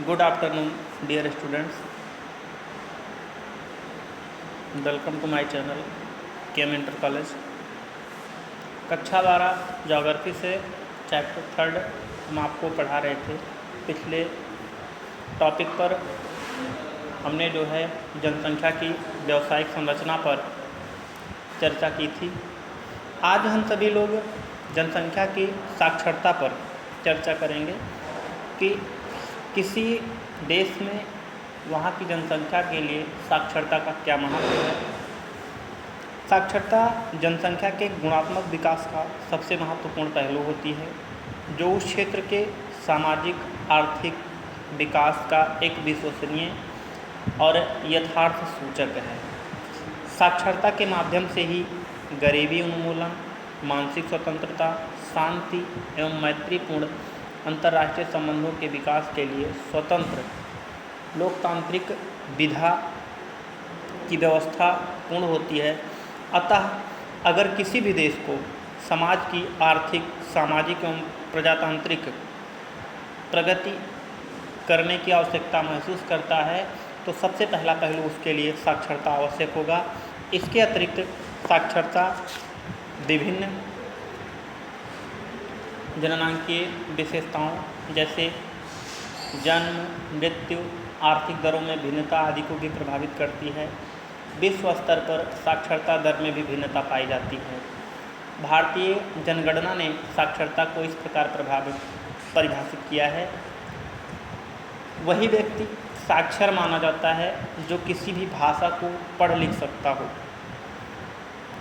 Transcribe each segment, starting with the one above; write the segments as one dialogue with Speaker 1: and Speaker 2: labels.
Speaker 1: Good afternoon, dear students. Welcome to my channel, KM Inter College. कक्षा 12 geography से chapter 3 हम आपको पढ़ा रहे थे। पिछले टॉपिक पर हमने जो है जनसंख्या की व्यावसायिक संरचना पर चर्चा की थी। आज हम सभी लोग जनसंख्या की साक्षरता पर चर्चा करेंगे कि किसी देश में वहाँ की जनसंख्या के लिए साक्षरता का क्या महत्व है। साक्षरता जनसंख्या के गुणात्मक विकास का सबसे महत्वपूर्ण पहलू होती है, जो उस क्षेत्र के सामाजिक आर्थिक विकास का एक विश्वसनीय और यथार्थ सूचक है। साक्षरता के माध्यम से ही गरीबी उन्मूलन, मानसिक स्वतंत्रता, शांति एवं मैत्रीपूर्ण अंतर्राष्ट्रीय संबंधों के विकास के लिए स्वतंत्र लोकतांत्रिक विधा की व्यवस्था पूर्ण होती है। अतः अगर किसी भी देश को समाज की आर्थिक, सामाजिक एवं प्रजातांत्रिक प्रगति करने की आवश्यकता महसूस करता है तो सबसे पहला पहलू उसके लिए साक्षरता आवश्यक होगा। इसके अतिरिक्त साक्षरता विभिन्न जननांकीय विशेषताओं जैसे जन्म, मृत्यु, आर्थिक दरों में भिन्नता आदि को भी प्रभावित करती है। विश्व स्तर पर साक्षरता दर में भी भिन्नता पाई जाती है। भारतीय जनगणना ने साक्षरता को इस प्रकार परिभाषित किया है। वही व्यक्ति साक्षर माना जाता है जो किसी भी भाषा को पढ़ लिख सकता हो।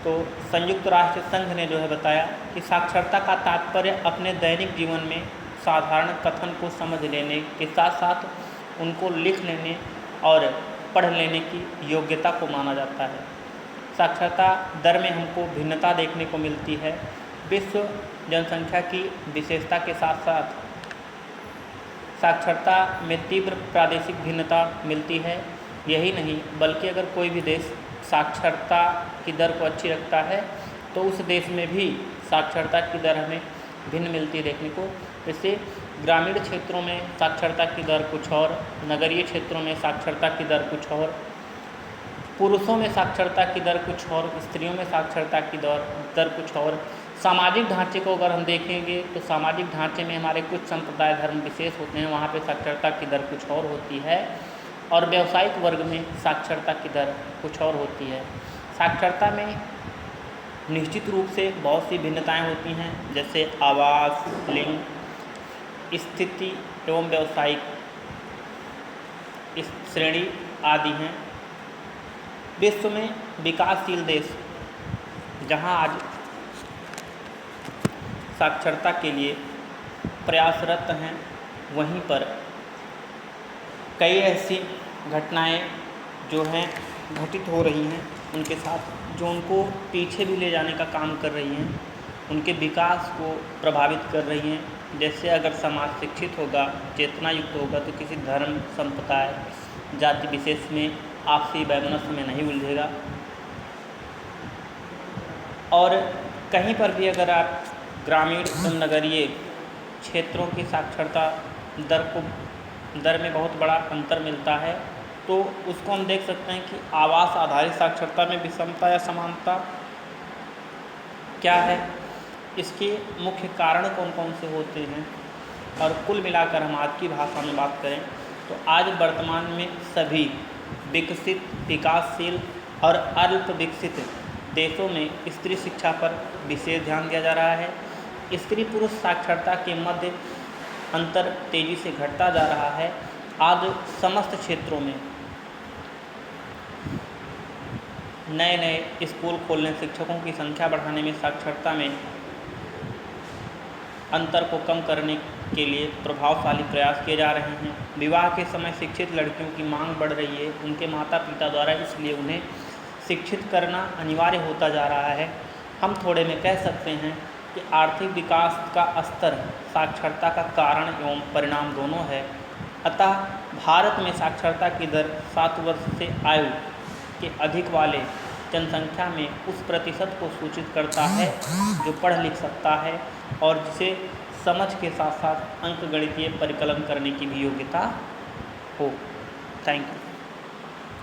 Speaker 1: तो संयुक्त राष्ट्र संघ ने जो है बताया कि साक्षरता का तात्पर्य अपने दैनिक जीवन में साधारण कथन को समझ लेने के साथ साथ उनको लिख लेने और पढ़ लेने की योग्यता को माना जाता है। साक्षरता दर में हमको भिन्नता देखने को मिलती है। विश्व जनसंख्या की विशेषता के साथ साथ साक्षरता में तीव्र प्रादेशिक भिन्नता मिलती है। यही नहीं बल्कि अगर कोई भी देश साक्षरता की दर को अच्छी रखता है तो उस देश में भी साक्षरता की दर हमें भिन्न मिलती देखने को। जैसे ग्रामीण क्षेत्रों में साक्षरता की दर कुछ और, नगरीय क्षेत्रों में साक्षरता की दर कुछ और, पुरुषों में साक्षरता की दर कुछ और, स्त्रियों में साक्षरता की दर कुछ और। सामाजिक ढांचे को अगर हम देखेंगे तो सामाजिक ढांचे में हमारे कुछ संप्रदाय धर्म विशेष होते हैं, वहाँ पे साक्षरता की दर कुछ और होती है, और व्यावसायिक वर्ग में साक्षरता की दर कुछ और होती है। साक्षरता में निश्चित रूप से बहुत सी भिन्नताएं होती हैं, जैसे आवास, लिंग, स्थिति एवं व्यावसायिक श्रेणी आदि हैं। विश्व में विकासशील देश जहां आज साक्षरता के लिए प्रयासरत हैं, वहीं पर कई ऐसी घटनाएं जो हैं घटित हो रही हैं उनके साथ, जो उनको पीछे भी ले जाने का काम कर रही हैं, उनके विकास को प्रभावित कर रही हैं। जैसे अगर समाज शिक्षित होगा, चेतना युक्त होगा तो किसी धर्म, संप्रदाय, जाति विशेष में आपसी वैमनस्य में नहीं उलझेगा। और कहीं पर भी अगर आप ग्रामीण एवं नगरीय क्षेत्रों की साक्षरता दर में बहुत बड़ा अंतर मिलता है तो उसको हम देख सकते हैं कि आवास आधारित साक्षरता में विषमता या समानता क्या है, इसके मुख्य कारण कौन कौन से होते हैं। और कुल मिलाकर हम आज की भाषा में बात करें तो आज वर्तमान में सभी विकसित, विकासशील और अल्प विकसित देशों में स्त्री शिक्षा पर विशेष ध्यान दिया जा रहा है। स्त्री पुरुष साक्षरता के मध्य अंतर तेजी से घटता जा रहा है। आज समस्त क्षेत्रों में नए नए स्कूल खोलने, शिक्षकों की संख्या बढ़ाने में, साक्षरता में अंतर को कम करने के लिए प्रभावशाली प्रयास किए जा रहे हैं। विवाह के समय शिक्षित लड़कियों की मांग बढ़ रही है उनके माता पिता द्वारा, इसलिए उन्हें शिक्षित करना अनिवार्य होता जा रहा है। हम थोड़े में कह सकते हैं कि आर्थिक विकास का स्तर साक्षरता का कारण एवं परिणाम दोनों है। अतः भारत में साक्षरता की दर 7 वर्ष से आयु के अधिक वाले जनसंख्या में उस प्रतिशत को सूचित करता है जो पढ़ लिख सकता है और जिसे समझ के साथ साथ अंकगणितीय परिकलन करने की भी योग्यता हो। Thank you.